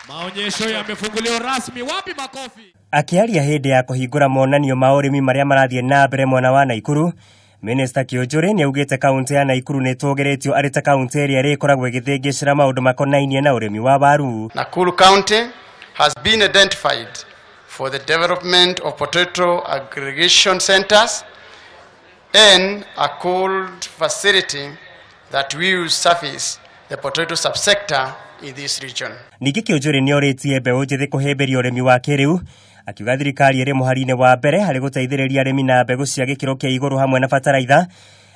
Maonyesho yamefunguliwa rasmi, wapi makofi? Akiaria hende ya kuhingura monanio ma urimi maria marathie na mbere mwana wa Naikuru, Minister Kiojore ni augite kaunti ya Naikuru ni twogeretio ari ta kaunti ĩrĩa ĩkoragwo ĩgĩthĩngĩcĩra maũndũ makonainie na urimi wa waru. Nakuru County has been identified for the development of potato aggregation centers and a cold facility that will service the potato subsector in this region. Ningĩ Kiojore ni oritie mbeũ njĩthĩ kũhĩmbĩria urimi wa kĩrĩu, akiuga thirikari ĩrĩ mũhari-inĩ wa mbere harĩ gũteithĩrĩria arĩmi na mbegũ cia gĩkĩro kĩa igũrũ hamwe na bataraitha,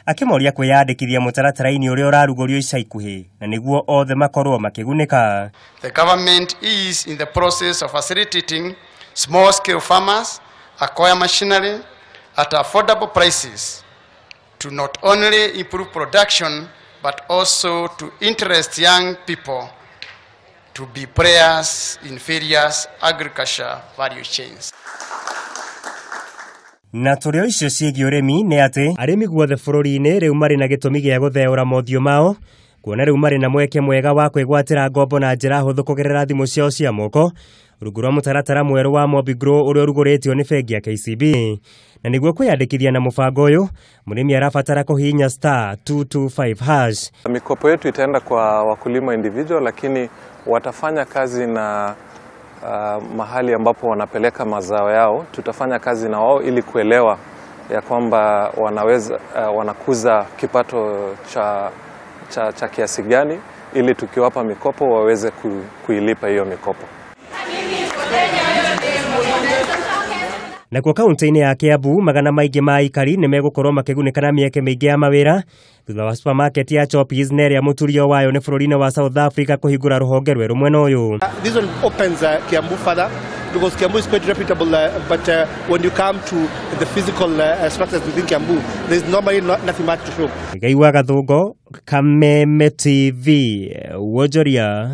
akĩmoria kwĩyandĩkithia mũtaratara-inĩ ũrĩa ũrarugũrio ica ikuhĩ na nĩguo othe makorwo makĩgunĩka. The government is in the process of facilitating small scale farmers acquire machinery at affordable prices to not only improve production but also to interest young people to be players in various agriculture value chains. Na turio icio ciĩgiĩ ũrĩmi nĩ atĩ arĩmi guothe bũrũri-inĩ rĩu marĩ na gĩtũmi gĩa gũtheũra mothio mao, kuona rĩu marĩ na mweke mwega wa kwĩgwatĩra ngombo na njĩra hũthũ kũgerera thimũ ciao cia moko rungu rwa mũtaratara mwerũ wa Mobigrow ũrĩa ũrugũrĩtio nĩ bengi ya KCB. Na nĩguo kwĩyandĩkithia na mũbango ũyũ, mũrĩmi arabatara kũhihinya *225#. Mikopo yetu itaenda kwa wakulima individual, lakini watafanya kazi na mahali ambapo wanapeleka mazao yao. Tutafanya kazi na wao ili kuelewa ya kwamba wanakuza kipato cha kiasi gani, ili tukiwapa mikopo waweze kuilipa hiyo mikopo. Na kwa kaunti-inĩ ya Kiambu, magana maingĩ ma aikari nĩ megũkorwo makĩgunĩka na mĩeke mĩingĩ ya mawĩra thutha wa supermarket ya Choppies na ĩrĩa mũturio wayo nĩ bũrũri-inĩ wa South Africa kũhingũra rũhonge rwerũ mwena ũyũ. This one opens Kiambu further because Kiambu is quite reputable, but when you come to the physical structures within Kiambu, there is normally nothing much to show. Ngai wa Gathũngo, Kameme TV, Wojoria.